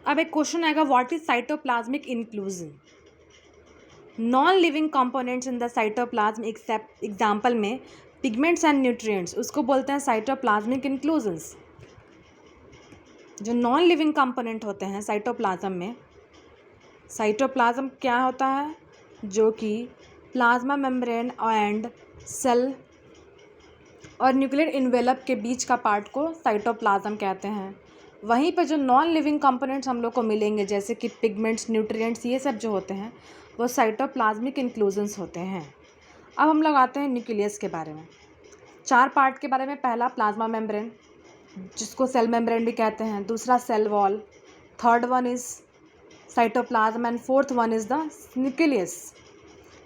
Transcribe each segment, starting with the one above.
अब एक क्वेश्चन आएगा, what is cytoplasmic inclusion. Non living components in the cytoplasm except example में pigments and nutrients, उसको बोलते हैं साइटोप्लाज्मिक इंक्लूजन्स। जो नॉन लिविंग कंपोनेंट होते हैं साइटोप्लाज्म में, साइटोप्लाज्म क्या होता है, जो कि प्लाज्मा मेम्ब्रेन एंड सेल और न्यूक्लियर इन्वेलप के बीच का पार्ट को साइटोप्लाज्म कहते हैं। वहीं पर जो नॉन लिविंग कंपोनेंट्स हम लोग को मिलेंगे, जैसे कि पिगमेंट्स, न्यूट्रिएंट्स, ये सब जो होते हैं वो साइटोप्लाज्मिक इंक्लूजन्स होते हैं। अब हम लोग आते हैं न्यूक्लियस के बारे में। 4 पार्ट के बारे में, पहला प्लाज्मा मेम्ब्रेन जिसको सेल मेम्ब्रेन भी कहते हैं, दूसरा cell wall, third one is cytoplasm and fourth one is the nucleus.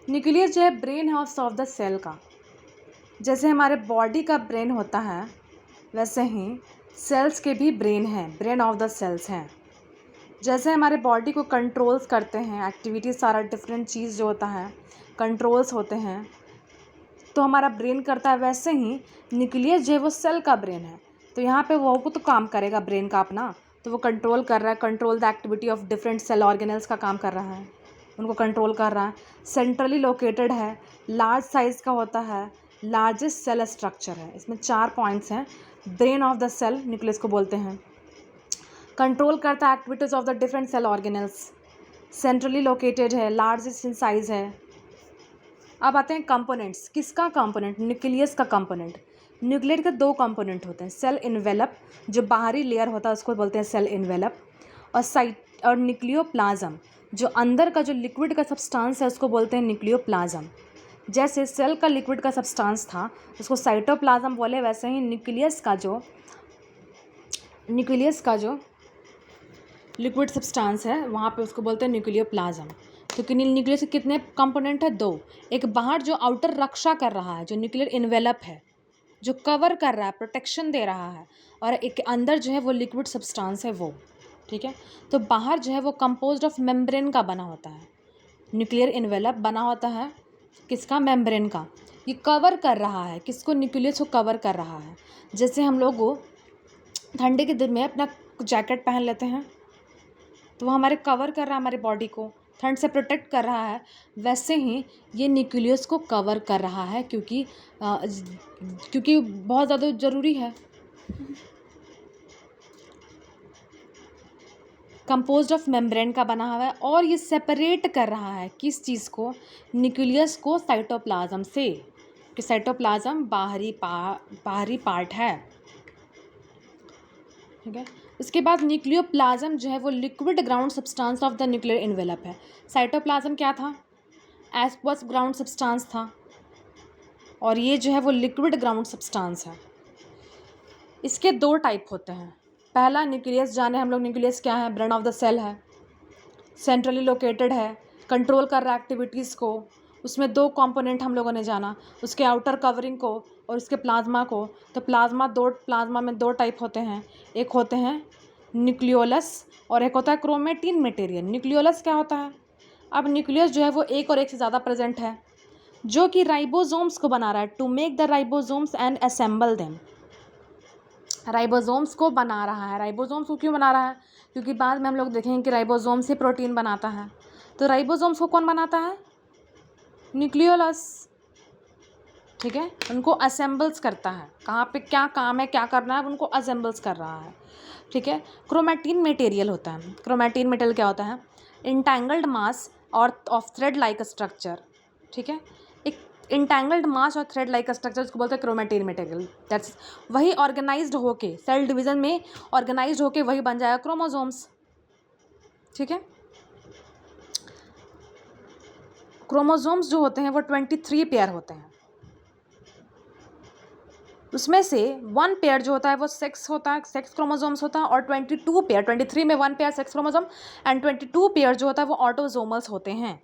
Nucleus जो है brain house of the cell का। जैसे हमारे बॉडी का ब्रेन होता है वैसे ही सेल्स के भी ब्रेन है, ब्रेन ऑफ द सेल्स हैं। जैसे हमारे बॉडी को कंट्रोल्स करते हैं एक्टिविटीज़, सारा डिफरेंट चीज़ जो होता है कंट्रोल्स होते हैं तो हमारा ब्रेन करता है, वैसे ही न्यूक्लियस जो है वो सेल का ब्रेन है। तो यहाँ पे वो तो काम करेगा ब्रेन का अपना, तो वो कंट्रोल कर रहा है, control the activity of different cell organelles का काम कर रहा है, उनको कंट्रोल कर रहा है। सेंट्रली लोकेटेड है, लार्ज साइज़ का होता है, लार्जेस्ट सेल स्ट्रक्चर है। इसमें 4 पॉइंट्स हैं। Brain of the cell nucleus को बोलते हैं। कंट्रोल करता है activities of the different cell organelles, centrally located है, लार्जेस्ट इन साइज़ है। अब आते हैं कंपोनेंट्स। किसका कंपोनेंट? न्यूक्लियस का कंपोनेंट। न्यूक्लियस के 2 कंपोनेंट होते हैं, सेल इन्वेलप जो बाहरी लेयर होता है उसको बोलते हैं सेल इन्वेलप, और न्यूक्लियोप्लाज्म जो अंदर का जो लिक्विड का सब्सटेंस है उसको बोलते हैं न्यूक्लियोप्लाज्म। जैसे सेल का लिक्विड का सब्सटेंस था उसको साइटोप्लाज्म बोले, वैसे ही न्यूक्लियस का जो लिक्विड सब्सटेंस है वहाँ पे उसको बोलते हैं न्यूक्लियोप्लाज्म। क्योंकि न्यूक्लियस के कितने कंपोनेंट है? 2। एक बाहर जो आउटर रक्षा कर रहा है, जो न्यूक्लियर इन्वेलप है, जो कवर कर रहा है, प्रोटेक्शन दे रहा है, और एक अंदर जो है वो लिक्विड सब्सटेंस है वो, ठीक है। तो बाहर जो है वो कंपोज्ड ऑफ मेम्ब्रेन का बना होता है। न्यूक्लियर इन्वेलप बना होता है किसका? मेम्ब्रेन का। ये कवर कर रहा है किसको? न्यूक्लियस को कवर कर रहा है। जैसे हम लोग ठंडी के दिन में अपना जैकेट पहन लेते हैं तो वो हमारे कवर कर रहा है, हमारी बॉडी को ठंड से प्रोटेक्ट कर रहा है, वैसे ही ये न्यूक्लियस को कवर कर रहा है क्योंकि बहुत ज़्यादा ज़रूरी है। कंपोज्ड ऑफ मेम्ब्रेन का बना हुआ है और ये सेपरेट कर रहा है किस चीज़ को? न्यूक्लियस को साइटोप्लाज्म से, कि साइटोप्लाज्म बाहरी पार्ट है, ठीक है। इसके बाद न्यूक्लियोप्लाज्म जो है वो liquid ground substance of the nuclear envelope है। साइटोप्लाज्म क्या था? एक्वस ग्राउंड सब्सटेंस था, और ये जो है वो लिक्विड ग्राउंड सब्सटेंस है। इसके 2 टाइप होते हैं। पहला न्यूक्लियस, जाने हम लोग न्यूक्लियस क्या है? ब्रेन ऑफ द सेल है, सेंट्रली लोकेटेड है, कंट्रोल कर रहा है एक्टिविटीज़ को। उसमें 2 कंपोनेंट हम लोगों ने जाना, उसके आउटर कवरिंग को और उसके प्लाज्मा को। तो प्लाज्मा में 2 टाइप होते हैं, एक होते हैं न्यूक्लियोलस और एक होता है क्रोमेटिन मटेरियल। न्यूक्लियोलस क्या होता है? अब न्यूक्लियस जो है वो एक और एक से ज़्यादा प्रेजेंट है, जो कि राइबोसोम्स को बना रहा है, to make the ribosomes and assemble them. Ribosomes को बना रहा है। राइबोसोम्स को क्यों बना रहा है? क्योंकि बाद में हम लोग देखेंगे कि राइबोसोम से प्रोटीन बनाता है। तो राइबोसोम्स को कौन बनाता है? न्यूक्लियोलस, ठीक है। उनको असेंबल्स करता है, कहाँ पे क्या काम है, क्या करना है, उनको असेंबल्स कर रहा है, ठीक है। क्रोमेटिन मटेरियल होता है। क्रोमेटिन मटेरियल क्या होता है? इंटैंगल्ड मास और ऑफ थ्रेड लाइक स्ट्रक्चर, ठीक है। एक इंटैंगल्ड मास और थ्रेड लाइक स्ट्रक्चर उसको बोलते हैं क्रोमेटिन मटेरियल। दैट्स वही ऑर्गेनाइज्ड होके सेल डिवीजन में ऑर्गेनाइज्ड होके वही बन जाएगा क्रोमोसोम्स, ठीक है। क्रोमोसोम्स जो होते हैं वो 23 पेयर होते हैं। उसमें से 1 पेयर जो होता है वो सेक्स होता है, सेक्स क्रोमोसोम्स होता है, और 22 पेयर, 23 में 1 pair sex chromosome and 22 pair जो होता है वो ऑटोसोमल्स होते हैं।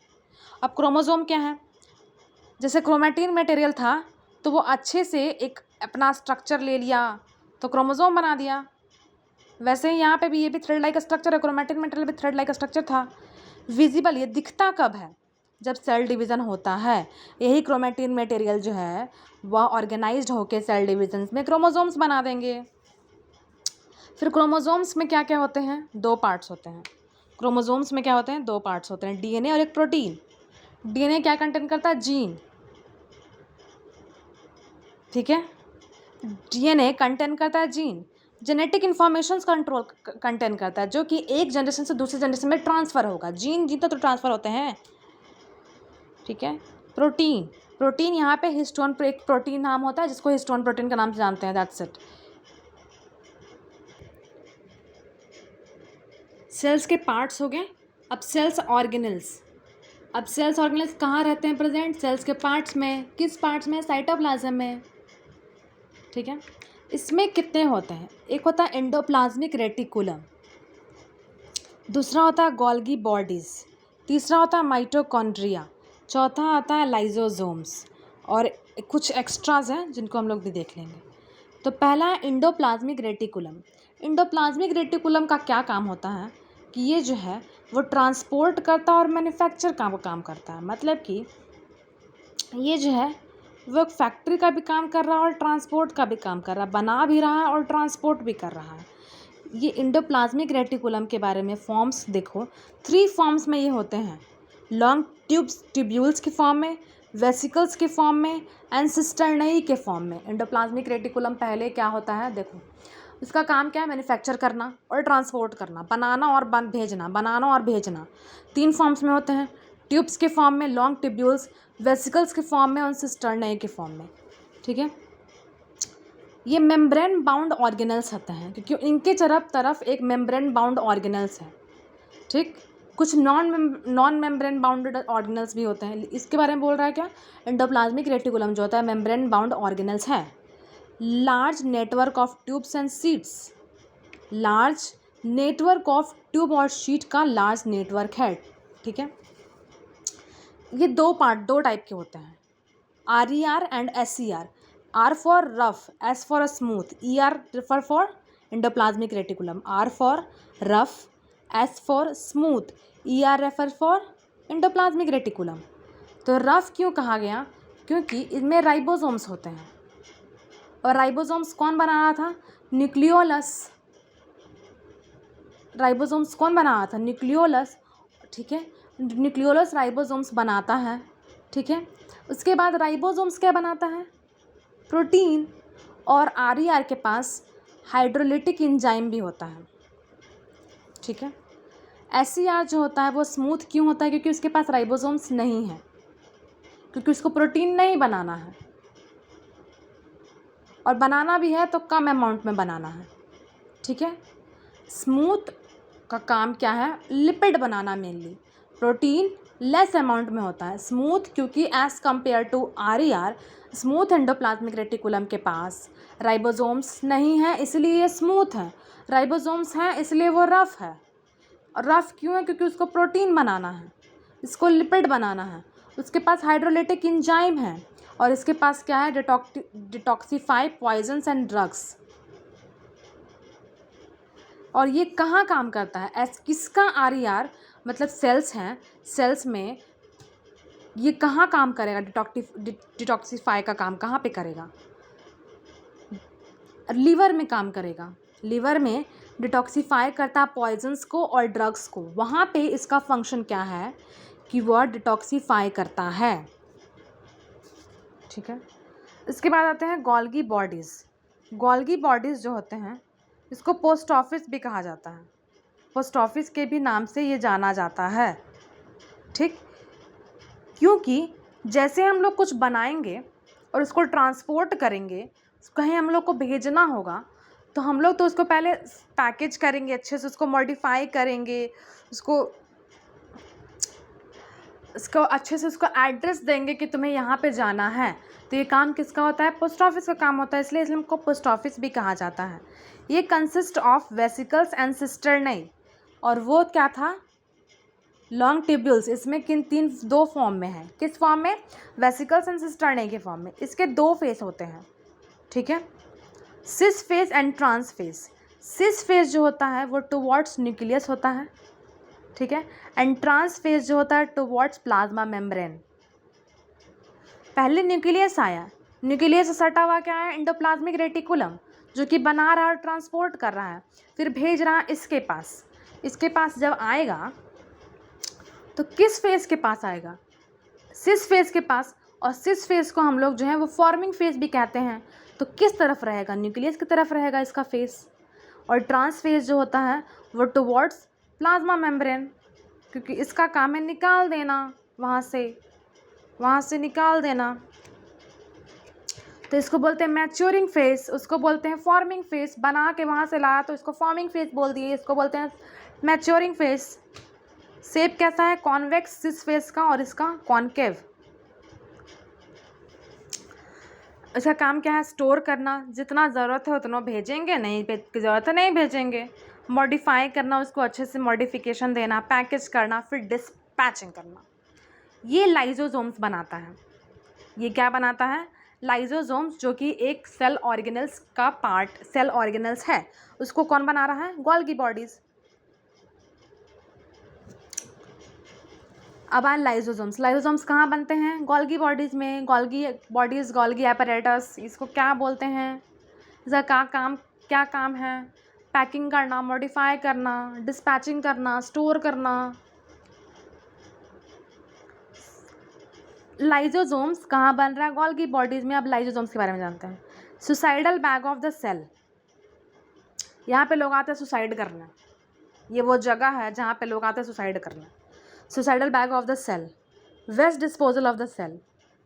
अब क्रोमोसोम क्या है? जैसे क्रोमेटिन मटेरियल था तो वो अच्छे से एक अपना स्ट्रक्चर ले लिया तो क्रोमोसोम बना दिया, वैसे ही यहाँ पे भी ये भी थ्रेड लाइक स्ट्रक्चर है। क्रोमेटिन मटेरियल भी थ्रेड लाइक स्ट्रक्चर था। विजिबल, ये दिखता कब है? जब सेल डिवीज़न होता है। यही क्रोमेटिन मटेरियल जो है वह ऑर्गेनाइज्ड होकर सेल डिविजन्स में क्रोमोसोम्स बना देंगे। फिर क्रोमोसोम्स में क्या क्या होते हैं? 2 पार्ट्स होते हैं। क्रोमोसोम्स में क्या होते हैं? 2 पार्ट्स होते हैं, डीएनए और एक प्रोटीन। डीएनए क्या कंटेन करता है? जीन। ठीक है, डीएनए कंटेन करता है gene, genetic informations control contain करता है, जो कि एक जनरेशन से दूसरी जनरेशन में ट्रांसफ़र होगा। जीन जीन तो ट्रांसफ़र होते हैं। ठीक है, प्रोटीन, प्रोटीन यहाँ पे हिस्टोन, एक प्रोटीन नाम होता है जिसको हिस्टोन प्रोटीन के नाम से जानते हैं, दैट्स इट। सेल्स के पार्ट्स हो गए। अब सेल्स ऑर्गेनल्स। अब सेल्स ऑर्गेनल्स कहाँ रहते हैं प्रेजेंट? सेल्स के पार्ट्स में। किस पार्ट्स में? साइटोप्लाज्म में। ठीक है, इसमें कितने होते हैं? एक होता है एंडोप्लाज्मिक रेटिकुलम, दूसरा होता है गोल्गी बॉडीज़, तीसरा होता है माइटोकॉन्ड्रिया, चौथा आता है लाइजोसोम्स, और कुछ एक्स्ट्राज हैं जिनको हम लोग भी देख लेंगे। तो पहला है एंडोप्लाज्मिक रेटिकुलम। एंडोप्लाज्मिक रेटिकुलम का क्या काम होता है कि ये जो है वो ट्रांसपोर्ट करता है और मैन्युफैक्चर का काम करता है। मतलब कि ये जो है वो एक फैक्ट्री का भी काम कर रहा है और ट्रांसपोर्ट का भी काम कर रहा है, बना भी रहा है और ट्रांसपोर्ट भी कर रहा है। ये एंडोप्लाज्मिक रेटिकुलम के बारे में फॉर्म्स देखो, 3 फॉर्म्स में ये होते हैं, लॉन्ग ट्यूब्यूल्स के फॉर्म में, वेसिकल्स के फॉर्म में, एंड सिस्टर्नई के फॉर्म में। एंडोप्लाज्मिक रेटिकुलम पहले क्या होता है देखो, इसका काम क्या है? मैन्युफैक्चर करना और ट्रांसपोर्ट करना, बनाना और भेजना, बनाना और भेजना। 3 फॉर्म्स में होते हैं, ट्यूब्स के फॉर्म में, लॉन्ग ट्यूब्यूल्स, वेसिकल्स के फॉर्म में और सिस्टर्नई के फॉर्म में। ठीक है, ये मेम्ब्रेन बाउंड ऑर्गेनल्स होते हैं क्योंकि इनके तरफ एक मेम्ब्रेन बाउंड ऑर्गेनल्स है। ठीक, कुछ नॉन मेम्ब्रेन बाउंडेड ऑर्गेनल्स भी होते हैं। इसके बारे में बोल रहा है क्या? एंडोप्लाज्मिक रेटिकुलम जो होता है मेम्ब्रेन बाउंड ऑर्गेनल्स है। Large network of tubes and seats, large network of tube और शीट का लार्ज नेटवर्क है। ठीक है, ये 2 टाइप के होते हैं, RER and SER। R for rough, S for smooth, ER refer for endoplasmic reticulum. R for rough, S for smooth, ER refer for endoplasmic reticulum. तो रफ क्यों कहा गया? क्योंकि इनमें राइबोसोम्स होते हैं, और राइबोसोम्स कौन बना रहा था? न्यूक्लियोलस। राइबोसोम्स कौन बना रहा था? न्यूक्लियोलस। ठीक है, न्यूक्लियोलस राइबोसोम्स बनाता है। ठीक है, उसके बाद राइबोसोम्स क्या बनाता है? प्रोटीन। और RER के पास हाइड्रोलिटिक एंजाइम भी होता है। ठीक है, SER जो होता है वो स्मूथ क्यों होता है? क्योंकि उसके पास राइबोसोम्स नहीं है, क्योंकि उसको प्रोटीन नहीं बनाना है, और बनाना भी है तो कम अमाउंट में बनाना है। ठीक है, स्मूथ का काम क्या है? लिपिड बनाना मेनली, प्रोटीन लेस अमाउंट में होता है। स्मूथ क्योंकि as compare to RER, smooth endoplasmic reticulum के पास राइबोसोम्स नहीं है इसलिए ये स्मूथ है, राइबोसोम्स हैं इसलिए वो रफ़ है। और रफ़ क्यों है? क्योंकि उसको प्रोटीन बनाना है, इसको लिपिड बनाना है, उसके पास हाइड्रोलिटिक एंजाइम है, और इसके पास क्या है? Detoxify poisons and drugs. और ये कहाँ काम करता है? किसका RER मतलब सेल्स हैं, सेल्स में ये कहाँ काम करेगा? डिटॉक्सिफाई का काम कहाँ पे करेगा? लीवर में काम करेगा। लीवर में डिटॉक्सिफाई करता पॉइजन्स को और ड्रग्स को, वहाँ पे इसका फंक्शन क्या है कि वह डिटॉक्सिफाई करता है। ठीक है, इसके बाद आते हैं गोल्गी बॉडीज़। गोल्गी बॉडीज़ जो होते हैं इसको पोस्ट ऑफिस भी कहा जाता है, पोस्ट ऑफिस के भी नाम से ये जाना जाता है। ठीक, क्योंकि जैसे हम लोग कुछ बनाएंगे और उसको ट्रांसपोर्ट करेंगे, कहीं हम लोग को भेजना होगा, तो हम लोग तो उसको पहले पैकेज करेंगे, अच्छे से उसको मॉडिफाई करेंगे, उसको अच्छे से उसको एड्रेस देंगे कि तुम्हें यहाँ पे जाना है। तो ये काम किसका होता है? पोस्ट ऑफिस का काम होता है, इसलिए इसको पोस्ट ऑफिस भी कहा जाता है। ये कंसिस्ट ऑफ वेसिकल्स एंड सिस्टर्नई, और वो क्या था? Long tubules. इसमें दो फॉर्म में है। किस फॉर्म में? वेसिकल्स एंड सिस्टर्नई के फॉर्म में। इसके 2 फेस होते हैं। ठीक है, cis face and trans face. Cis face जो होता है वो टुवर्ड्स न्यूक्लियस होता है। ठीक है, एंड ट्रांस फेस जो होता है टुवर्ड्स प्लाज्मा मेम्ब्रेन। पहले न्यूक्लियस आया, न्यूक्लियस से सटा हुआ क्या है? Endoplasmic reticulum. जो कि बना रहा है और ट्रांसपोर्ट कर रहा है, फिर भेज रहा है इसके पास। इसके पास जब आएगा तो किस फेज़ के पास आएगा? सिस फेज़ के पास। और सिस फेज़ को हम लोग जो है वो फॉर्मिंग फेज़ भी कहते हैं। तो किस तरफ रहेगा? न्यूक्लियस की तरफ रहेगा इसका फेस। और ट्रांस फेज़ जो होता है वो टुवर्ड्स प्लाज्मा मेम्ब्रेन, क्योंकि इसका काम है निकाल देना, वहाँ से निकाल देना। तो इसको बोलते हैं मैच्योरिंग फेज़, उसको बोलते हैं फॉर्मिंग फेज़। बना के वहाँ से लाया तो इसको फॉर्मिंग फेज़ बोल दिए, इसको बोलते हैं मैच्योरिंग फेज़। शेप कैसा है? कॉन्वेक्स सिस फेज़ का, और इसका कॉनकेव। इसका काम क्या है? स्टोर करना, जितना ज़रूरत है उतना भेजेंगे, नहीं ज़रूरत है नहीं भेजेंगे। मॉडिफाई करना, उसको अच्छे से मॉडिफिकेशन देना, पैकेज करना, फिर डिस्पैचिंग करना। ये लाइजोसोम्स बनाता है। ये क्या बनाता है? लाइजोसोम्स, जो कि एक सेल ऑर्गेनल्स का पार्ट, सेल ऑर्गेनल्स है। उसको कौन बना रहा है? Golgi bodies. अब आए लाइजोसोम्स। लाइजोसोम्स कहाँ बनते हैं? गोल्गी बॉडीज़ में। गोल्गी बॉडीज़, गोल्गी एपरेटस, इसको क्या बोलते हैं? इसका क्या काम है? पैकिंग करना, मॉडिफाई करना, डिस्पैचिंग करना, स्टोर करना। लाइजोसोम्स कहाँ बन रहा है? गोल्गी बॉडीज़ में। अब लाइजोसोम्स के बारे में जानते हैं। Suicidal bag of the cell, यहाँ पे लोग आते हैं सुसाइड करने। ये वो जगह है जहाँ पे लोग आते हैं सुसाइड करने। Suicidal bag of the cell, waste disposal of the cell.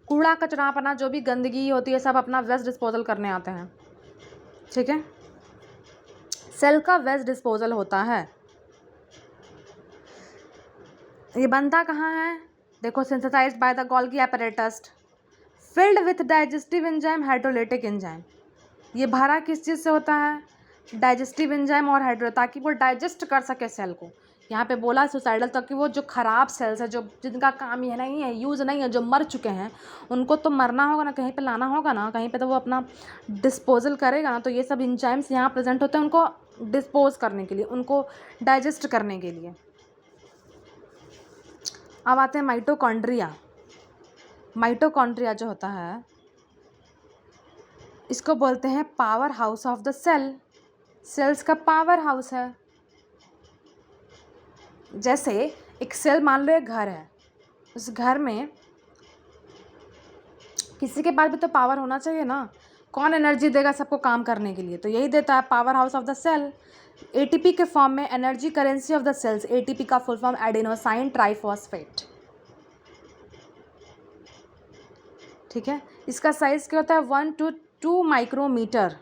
कूड़ा कचरा अपना जो भी गंदगी होती है सब अपना वेस्ट डिस्पोजल करने आते हैं। ठीक है, सेल का वेस्ट डिस्पोजल होता है। ये बनता कहाँ है? देखो, synthesised by the Golgi apparatus, filled with digestive enzyme, hydrolytic enzyme. ये भरा किस चीज़ से होता है? डाइजेस्टिव एंजाइम और हाइड्रो, ताकि वो डाइजेस्ट कर सके सेल को। यहाँ पे बोला सुसाइडल, ताकि वो जो ख़राब सेल्स है, जो जिनका काम ये नहीं है, यूज़ नहीं है, जो मर चुके हैं, उनको तो मरना होगा ना, कहीं पे लाना होगा ना, कहीं पे तो वो अपना डिस्पोजल करेगा ना। तो ये सब एंजाइम्स यहाँ प्रेजेंट होते हैं उनको डिस्पोज करने के लिए, उनको डाइजेस्ट करने के लिए। अब आते हैं माइटोकॉन्ड्रिया। माइटोकॉन्ड्रिया जो होता है इसको बोलते हैं powerhouse of the cell. Cells का पावर हाउस है। जैसे एक सेल, मान लो एक घर है, उस घर में किसी के पास भी तो पावर होना चाहिए ना। कौन एनर्जी देगा सबको काम करने के लिए? तो यही देता है powerhouse of the cell. ATP के फॉर्म में, energy currency of the cells. ATP का फुल फॉर्म एडेनोसाइन ट्राइफॉस्फेट। ठीक है, इसका साइज़ क्या होता है? 1 to 2 माइक्रोमीटर।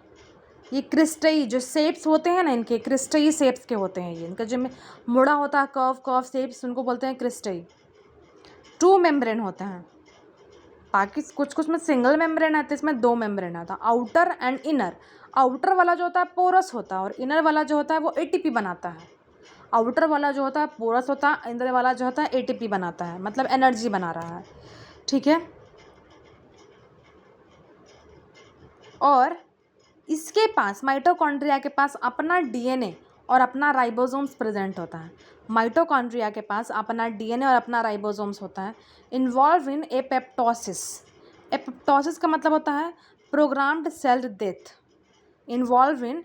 ये क्रिस्टई जो शेप्स होते हैं ना, इनके क्रिस्टई शेप्स के होते हैं। ये इनका जो मुड़ा होता है, कर्व शेप्स, उनको बोलते हैं क्रिस्टई। 2 मेम्ब्रेन होते हैं। बाकी कुछ में सिंगल मेम्ब्रेन आता है, इसमें 2 मेम्ब्रेन आता है, आउटर एंड इनर। आउटर वाला जो होता है पोरस होता है, और इनर वाला जो होता है वो एटीपी बनाता है। आउटर वाला जो होता है पोरस होता है, इनर वाला जो होता है एटीपी बनाता है, मतलब एनर्जी बना रहा है। ठीक है, और इसके पास, माइटोकॉन्ड्रिया के पास अपना डीएनए और अपना राइबोसोम्स प्रेजेंट होता है। माइटोकॉन्ड्रिया के पास अपना डीएनए और अपना राइबोसोम्स होता है। Involve in apoptosis. एपेप्टोसिस का मतलब होता है programmed cell death. Involve in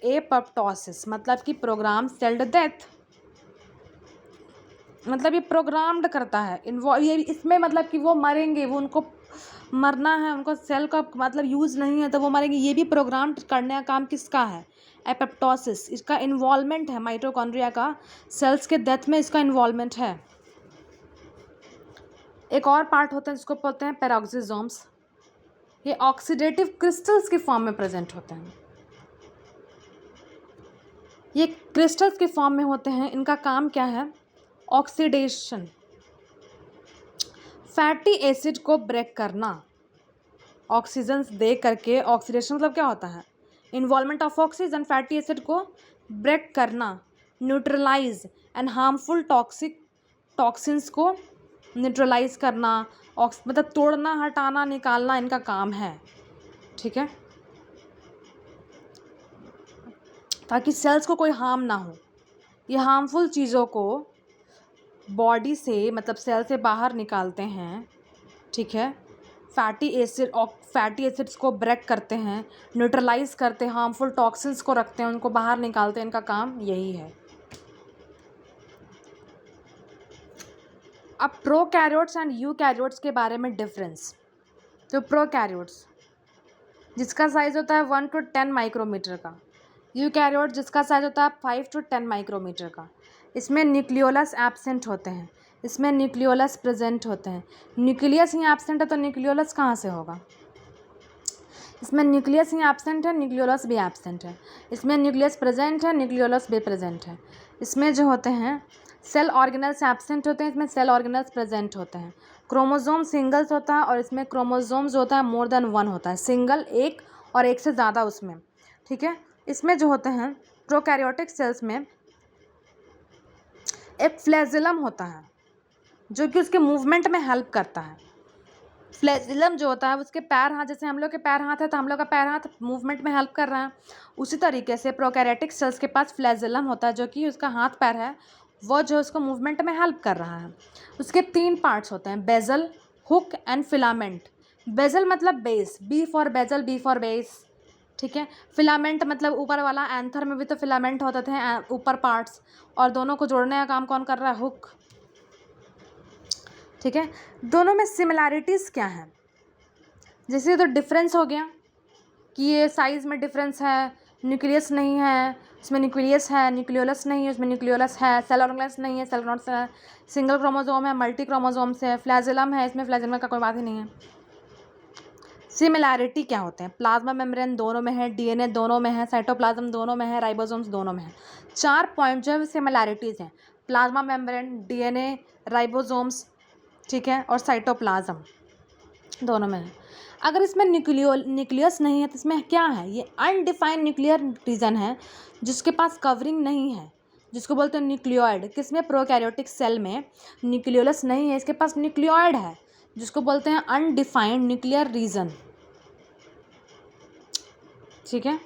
apoptosis मतलब कि प्रोग्राम सेल डेथ, मतलब ये प्रोग्राम्ड करता है। ये इसमें मतलब कि वो मरेंगे, वो उनको मरना है, उनको सेल का मतलब यूज़ नहीं है तो वो मरेंगे। ये भी प्रोग्राम करने का काम किसका है? एपेप्टोसिस। इसका इन्वॉल्वमेंट है माइटोकॉन्ड्रिया का, सेल्स के डेथ में इसका इन्वॉल्वमेंट है। एक और पार्ट होता है जिसको बोलते हैं पेरोक्सिसोम्स। ये ऑक्सीडेटिव क्रिस्टल्स के फॉर्म में प्रेजेंट होते हैं। ये क्रिस्टल्स के फॉर्म में होते हैं। इनका काम क्या है? ऑक्सीडेशन, फैटी एसिड को ब्रेक करना। ऑक्सीजन दे करके, ऑक्सीडेशन मतलब क्या होता है? Involvement of oxygen, fatty acid को ब्रेक करना। न्यूट्रलाइज एंड हार्मफुल टॉक्सिन्स को न्यूट्रलाइज करना, मतलब तोड़ना, हटाना, निकालना इनका काम है। ठीक है, ताकि सेल्स को कोई हार्म ना हो। ये हार्मफुल चीज़ों को बॉडी से, मतलब सेल से बाहर निकालते हैं। ठीक है, फैटी एसिड्स को ब्रेक करते हैं, न्यूट्रलाइज करते हैं, हार्मफुल टॉक्सिन्स को रखते हैं, उनको बाहर निकालते हैं, इनका काम यही है। अब प्रोकैरियोट्स एंड यूकैरियोट्स के बारे में डिफरेंस। तो प्रोकैरियोट्स जिसका साइज़ होता है 1 to 10 माइक्रोमीटर का, यूकैरियोट जिसका साइज़ होता है 5 to 10 माइक्रोमीटर का। इसमें न्यूक्लियोलस एब्सेंट होते हैं, इसमें न्यूक्लियोलस प्रेजेंट होते हैं। न्यूक्लियस ही एब्सेंट है तो न्यूक्लियोलस कहाँ से होगा? इसमें न्यूक्लियस ही एब्सेंट है, न्यूक्लियोलस भी एब्सेंट है। इसमें न्यूक्लियस प्रेजेंट है, न्यूक्लियोलस भी प्रेजेंट है। इसमें जो होते हैं सेल ऑर्गेनल्स एब्सेंट होते हैं, इसमें सेल ऑर्गेनल्स प्रेजेंट होते हैं। क्रोमोसोम सिंगल्स होता है और इसमें क्रोमोसोम जो होता है मोर देन 1 होता है, सिंगल एक और एक से ज़्यादा उसमें, ठीक है। इसमें जो होते हैं प्रोकैरियोटिक सेल्स में एक फ्लैजिलम होता है जो कि उसके मूवमेंट में हेल्प करता है। फ्लैजिलम जो होता है उसके पैर हाथ, जैसे हम लोग के पैर हाथ है तो हम लोग का पैर हाथ मूवमेंट में हेल्प कर रहा है, उसी तरीके से प्रोकैरियोटिक सेल्स के पास फ्लैजिलम होता है जो कि उसका हाथ पैर है, वो जो उसको मूवमेंट में हेल्प कर रहा है। उसके 3 पार्ट्स होते हैं, bezel, hook and filament. Bezel मतलब base, B for bezel, B for base, ठीक है। फिलामेंट मतलब ऊपर वाला, एंथर में भी तो फिलामेंट होते थे ऊपर पार्ट्स, और दोनों को जोड़ने का काम कौन कर रहा है? हुक, ठीक है। दोनों में सिमिलैरिटीज़ क्या हैं? जैसे तो डिफरेंस हो गया कि ये साइज़ में डिफरेंस है, न्यूक्लियस नहीं है, इसमें न्यूक्लियस है, न्यूक्लियोलस नहीं है, इसमें न्यूक्लियोलस है, सेल ऑर्गेनल्स नहीं है, सेल ऑर्गेनल्स है, सिंगल क्रोमोसोम है, मल्टी क्रोमोसोम्स है, फ्लैजिलम है, इसमें फ्लैजिलम का कोई बात ही नहीं है। सिमिलैरिटी क्या होते हैं? प्लाज्मा मेम्ब्रेन दोनों में है, डीएनए दोनों में है, साइटोप्लाज्म दोनों में है, राइबोसोम्स दोनों में है। 4 पॉइंट जो है सिमिलैरिटीज़ हैं, प्लाज्मा मेम्ब्रेन, डीएनए, राइबोसोम्स, ठीक है, और साइटोप्लाज्म दोनों में है। अगर इसमें न्यूक्लियस नहीं है तो इसमें क्या है? ये अनडिफाइंड न्यूक्लियर रीजन है जिसके पास कवरिंग नहीं है, जिसको बोलते हैं न्यूक्लियोइड। किसमें? प्रोकैरियोटिक सेल में न्यूक्लियोलस नहीं है, इसके पास न्यूक्लियोइड है जिसको बोलते हैं अनडिफाइंड न्यूक्लियर रीजन, ठीक है।